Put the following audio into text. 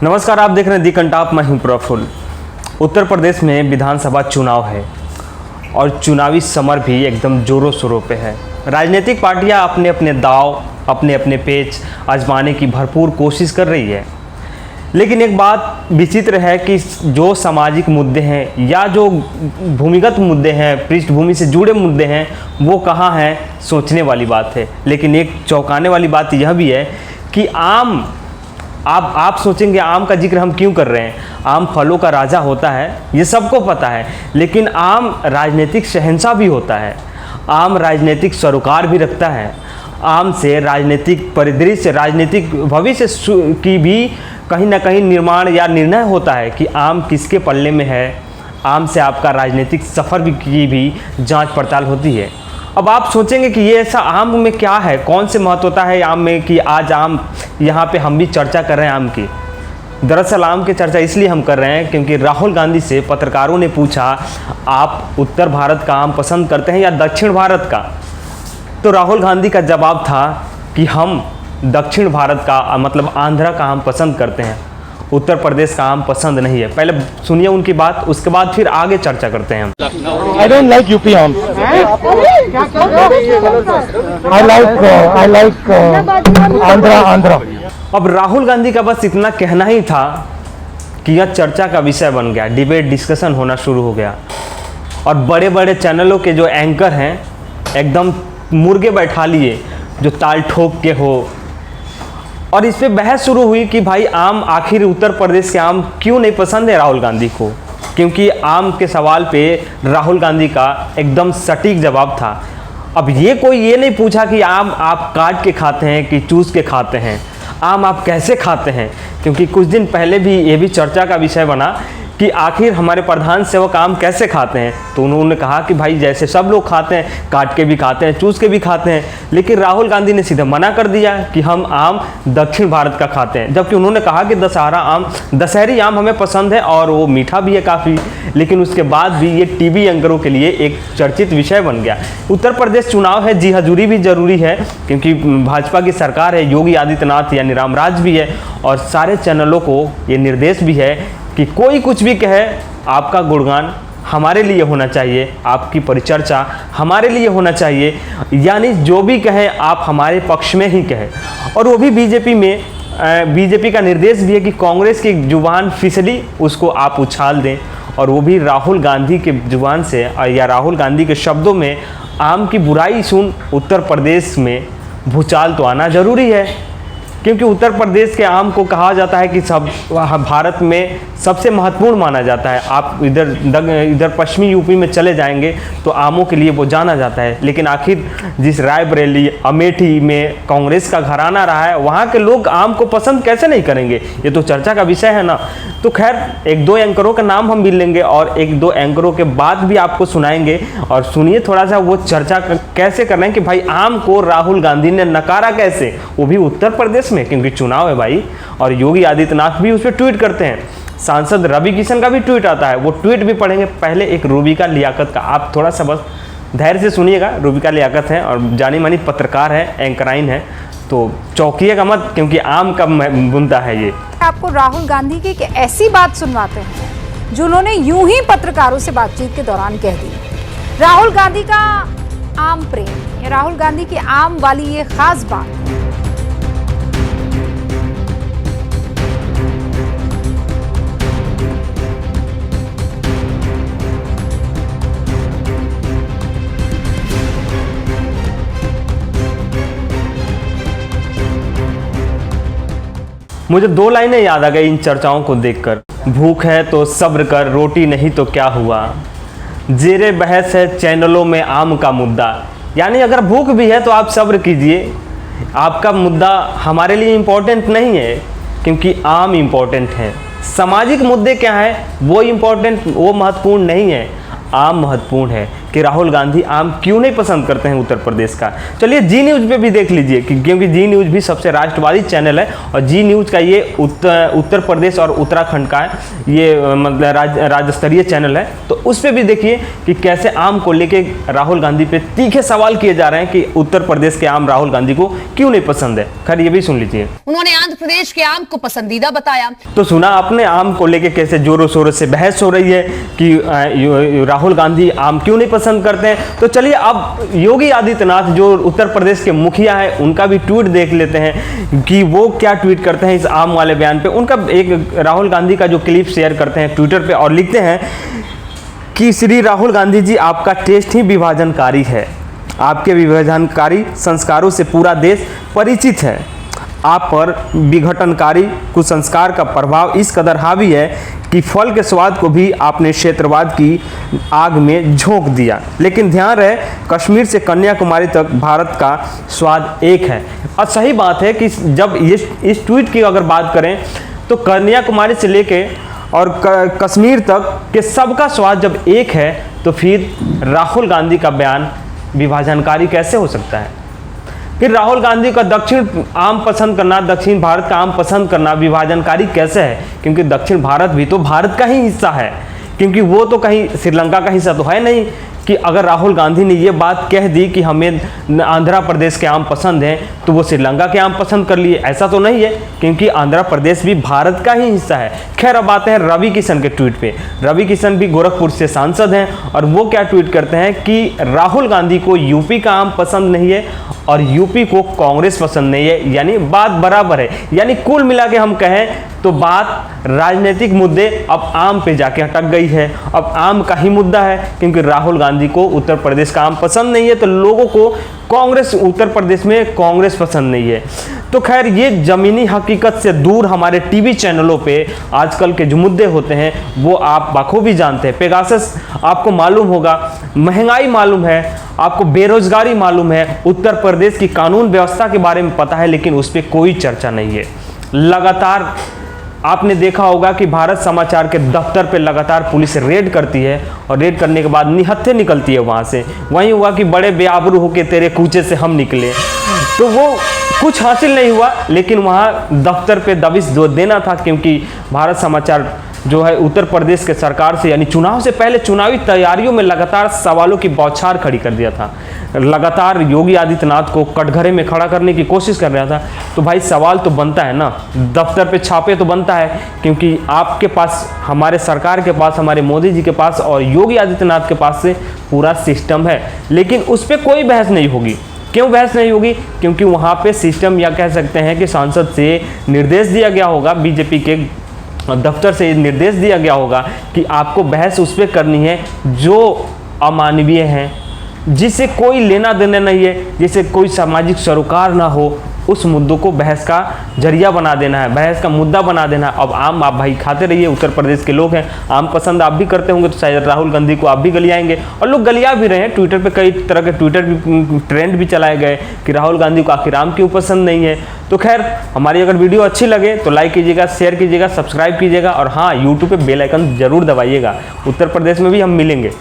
नमस्कार, आप देख रहे हैं दी कंटाप, मैं हूं प्रफुल्ल। उत्तर प्रदेश में विधानसभा चुनाव है और चुनावी समर भी एकदम जोरों शोरों पे है। राजनीतिक पार्टियां अपने अपने दांव, अपने अपने पेच आजमाने की भरपूर कोशिश कर रही है। लेकिन एक बात विचित्र है कि जो सामाजिक मुद्दे हैं या जो भूमिगत मुद्दे हैं, पृष्ठभूमि से जुड़े मुद्दे हैं, वो कहाँ हैं, सोचने वाली बात है। लेकिन एक चौंकाने वाली बात यह भी है कि आप सोचेंगे आम का जिक्र हम क्यों कर रहे हैं। आम फलों का राजा होता है, ये सबको पता है, लेकिन आम राजनीतिक शहंशाह भी होता है। आम राजनीतिक सरोकार भी रखता है। आम से राजनीतिक परिदृश्य, राजनीतिक भविष्य की भी कहीं ना कहीं निर्माण या निर्णय होता है कि आम किसके पल्ले में है। आम से आपका राजनीतिक सफ़र की भी जांच पड़ताल होती है। अब आप सोचेंगे कि ये ऐसा आम में क्या है, कौन से महत्वता है आम में कि आज आम यहाँ पे हम भी चर्चा कर रहे हैं आम की। दरअसल आम की चर्चा इसलिए हम कर रहे हैं क्योंकि राहुल गांधी से पत्रकारों ने पूछा, आप उत्तर भारत का आम पसंद करते हैं या दक्षिण भारत का। तो राहुल गांधी का जवाब था कि हम दक्षिण भारत का, मतलब आंध्रा का आम पसंद करते हैं, उत्तर प्रदेश का आम पसंद नहीं है। पहले सुनिए उनकी बात, उसके बाद फिर आगे चर्चा करते हैं हम। I don't like UP आम। I like Andhra. अब राहुल गांधी का बस इतना कहना ही था कि यह चर्चा का विषय बन गया, डिबेट डिस्कशन होना शुरू हो गया और बड़े बड़े चैनलों के जो एंकर हैं एकदम मुर्गे बैठा लिए जो ताल ठोक के हो, और इस पे बहस शुरू हुई कि भाई आम, आखिर उत्तर प्रदेश के आम क्यों नहीं पसंद है राहुल गांधी को। क्योंकि आम के सवाल पे राहुल गांधी का एकदम सटीक जवाब था। अब कोई ये नहीं पूछा कि आम आप काट के खाते हैं कि चूस के खाते हैं, आम आप कैसे खाते हैं। क्योंकि कुछ दिन पहले भी ये भी चर्चा का विषय बना कि आखिर हमारे प्रधान सेवक आम कैसे खाते हैं। तो उन्होंने कहा कि भाई जैसे सब लोग खाते हैं, काट के भी खाते हैं, चूस के भी खाते हैं। लेकिन राहुल गांधी ने सीधे मना कर दिया कि हम आम दक्षिण भारत का खाते हैं, जबकि उन्होंने कहा कि दशहरी आम हमें पसंद है और वो मीठा भी है काफ़ी। लेकिन उसके बाद भी ये टीवी एंकरों के लिए एक चर्चित विषय बन गया। उत्तर प्रदेश चुनाव है, जी हजूरी भी जरूरी है क्योंकि भाजपा की सरकार है, योगी आदित्यनाथ यानी रामराज भी है, और सारे चैनलों को ये निर्देश भी है कि कोई कुछ भी कहे, आपका गुणगान हमारे लिए होना चाहिए, आपकी परिचर्चा हमारे लिए होना चाहिए, यानी जो भी कहें आप हमारे पक्ष में ही कहें। और वो भी बीजेपी का निर्देश भी है कि कांग्रेस की जुबान फिसली उसको आप उछाल दें, और वो भी राहुल गांधी के जुबान से या राहुल गांधी के शब्दों में आम की बुराई सुन उत्तर प्रदेश में भूचाल तो आना जरूरी है। क्योंकि उत्तर प्रदेश के आम को कहा जाता है कि सब भारत में सबसे महत्वपूर्ण माना जाता है। आप इधर पश्चिमी यूपी में चले जाएंगे तो आमों के लिए वो जाना जाता है। लेकिन आखिर जिस रायबरेली, अमेठी में कांग्रेस का घराना रहा है, वहाँ के लोग आम को पसंद कैसे नहीं करेंगे, ये तो चर्चा का विषय है ना। तो खैर, एक दो एंकरों का नाम हम भी लेंगे और एक दो एंकरों के बाद भी आपको सुनाएंगे। और सुनिए थोड़ा सा वो चर्चा कैसे कर रहे हैं कि भाई आम को राहुल गांधी ने नकारा कैसे, वो भी उत्तर प्रदेश में, क्योंकि चुनाव है भाई। और योगी आदित्यनाथ भी उस पर ट्वीट करते हैं, सांसद रवि किशन का भी ट्वीट आता है, वो ट्वीट भी पढ़ेंगे। पहले एक रूबिका लियाकत का, आप थोड़ा सा बस धैर्य से सुनिएगा। रूबिका लियाकत है और जानी मानी पत्रकार है, एंकराइन है, तो चौंकिएगा मत क्योंकि आम का बुनता है ये। आपको राहुल गांधी की एक ऐसी बात सुनवाते हैं जो उन्होंने यूं ही पत्रकारों से बातचीत के दौरान कह दी। राहुल गांधी का आम प्रेम या राहुल गांधी की आम वाली ये खास बात। मुझे दो लाइनें याद आ गई इन चर्चाओं को देखकर। भूख है तो सब्र कर, रोटी नहीं तो क्या हुआ, जेरे बहस है चैनलों में आम का मुद्दा। यानी अगर भूख भी है तो आप सब्र कीजिए, आपका मुद्दा हमारे लिए इम्पोर्टेंट नहीं है क्योंकि आम इम्पोर्टेंट है। सामाजिक मुद्दे क्या हैं वो इम्पोर्टेंट, वो महत्वपूर्ण नहीं है, आम महत्वपूर्ण है। कि राहुल गांधी आम क्यों नहीं पसंद करते हैं उत्तर प्रदेश का। चलिए जी न्यूज़ पे भी देख लीजिए क्योंकि जी न्यूज़ भी सबसे राष्ट्रवादी चैनल है और जी न्यूज़ का ये उत्तर प्रदेश और उत्तराखंड का ये मतलब राज्य स्तरीय चैनल है। तो उस पर भी देखिए कि कैसे आम को लेके राहुल गांधी पे तीखे सवाल किए जा रहे हैं कि उत्तर प्रदेश के आम राहुल गांधी को क्यों नहीं पसंद है। खैर ये भी सुन लीजिए। उन्होंने आंध्र प्रदेश के आम को पसंदीदा बताया। तो सुना आपने आम को लेके कैसे जोरों शोरों से बहस हो रही है कि राहुल गांधी आम क्यों नहीं पसंद करते हैं। तो चलिए अब योगी आदित्यनाथ जो उत्तर प्रदेश के मुखिया है उनका भी ट्वीट देख लेते हैं कि वो क्या ट्वीट करते हैं इस आम वाले बयान पे। उनका एक राहुल गांधी का जो क्लिप शेयर करते हैं ट्विटर पे और लिखते हैं कि श्री राहुल गांधी जी, आपका टेस्ट ही विभाजनकारी है। आपके विभाजनकारी संस्कारों से पूरा देश परिचित है। आप पर विघटनकारी कुसंस्कार का प्रभाव इस कदर हावी है कि फल के स्वाद को भी आपने क्षेत्रवाद की आग में झोंक दिया। लेकिन ध्यान रहे, कश्मीर से कन्याकुमारी तक भारत का स्वाद एक है। और सही बात है कि जब इस ट्वीट की अगर बात करें तो कन्याकुमारी से लेके और कश्मीर तक के सबका स्वाद जब एक है तो फिर राहुल गांधी का बयान विभाजनकारी कैसे हो सकता है। फिर राहुल गांधी का दक्षिण आम पसंद करना, दक्षिण भारत का आम पसंद करना विभाजनकारी कैसे है, क्योंकि दक्षिण भारत भी तो भारत का ही हिस्सा है। क्योंकि वो तो कहीं श्रीलंका का हिस्सा तो है नहीं कि अगर राहुल गांधी ने ये बात कह दी कि हमें आंध्र प्रदेश के आम पसंद हैं तो वो श्रीलंका के आम पसंद कर लिए, ऐसा तो नहीं है, क्योंकि आंध्र प्रदेश भी भारत का ही हिस्सा है। खैर अब आते हैं रवि किशन के ट्वीट पे। रवि किशन भी गोरखपुर से सांसद हैं और वो क्या ट्वीट करते हैं कि राहुल गांधी को यूपी का आम पसंद नहीं है और यूपी को कांग्रेस पसंद नहीं है, यानी बात बराबर है। यानी कुल मिला के हम कहें तो बात राजनीतिक मुद्दे अब आम पे जाके अटक गई है। अब आम का ही मुद्दा है, क्योंकि राहुल गांधी को उत्तर प्रदेश का आम पसंद नहीं है तो लोगों को कांग्रेस उत्तर प्रदेश में कांग्रेस पसंद नहीं है। तो खैर ये जमीनी हकीकत से दूर हमारे टीवी चैनलों पे आजकल के जो मुद्दे होते हैं वो आप बखूबी जानते हैं। पेगासस आपको मालूम होगा, महंगाई मालूम है, आपको बेरोजगारी मालूम है, उत्तर प्रदेश की कानून व्यवस्था के बारे में पता है, लेकिन उस पर कोई चर्चा नहीं है। लगातार आपने देखा होगा कि भारत समाचार के दफ्तर पे लगातार पुलिस रेड करती है और रेड करने के बाद निहत्थे निकलती है वहाँ से। वहीं हुआ कि बड़े बेआबरू होके तेरे कूचे से हम निकले, तो वो कुछ हासिल नहीं हुआ। लेकिन वहाँ दफ्तर पे दबिश देना था, क्योंकि भारत समाचार जो है उत्तर प्रदेश के सरकार से यानी चुनाव से पहले चुनावी तैयारियों में लगातार सवालों की बौछार खड़ी कर दिया था। लगातार योगी आदित्यनाथ को कटघरे में खड़ा करने की कोशिश कर रहा था। तो भाई सवाल तो बनता है ना, दफ्तर पे छापे तो बनता है, क्योंकि आपके पास, हमारे सरकार के पास, हमारे मोदी जी के पास और योगी आदित्यनाथ के पास से पूरा सिस्टम है। लेकिन उस पर कोई बहस नहीं होगी। क्यों बहस नहीं होगी? क्योंकि वहाँ पे सिस्टम, या कह सकते हैं कि सांसद से निर्देश दिया गया होगा, बीजेपी के दफ्तर से निर्देश दिया गया होगा कि आपको बहस उस पर करनी है जो अमानवीय है, जिससे कोई लेना देना नहीं है, जिससे कोई सामाजिक सरोकार ना हो, उस मुद्दों को बहस का जरिया बना देना है, बहस का मुद्दा बना देना है। अब आम आप भाई खाते रहिए, उत्तर प्रदेश के लोग हैं, आम पसंद आप भी करते होंगे, तो शायद राहुल गांधी को आप भी गलियाएंगे। और लोग गलिया भी रहे हैं, ट्विटर पे कई तरह के ट्विटर भी ट्रेंड भी चलाए गए कि राहुल गांधी को आखिर आम क्यों पसंद नहीं है। तो खैर हमारी अगर वीडियो अच्छी लगे तो लाइक कीजिएगा, शेयर कीजिएगा, सब्सक्राइब कीजिएगा और हाँ, यूट्यूब पर बेल आइकन जरूर दबाइएगा। उत्तर प्रदेश में भी हम मिलेंगे।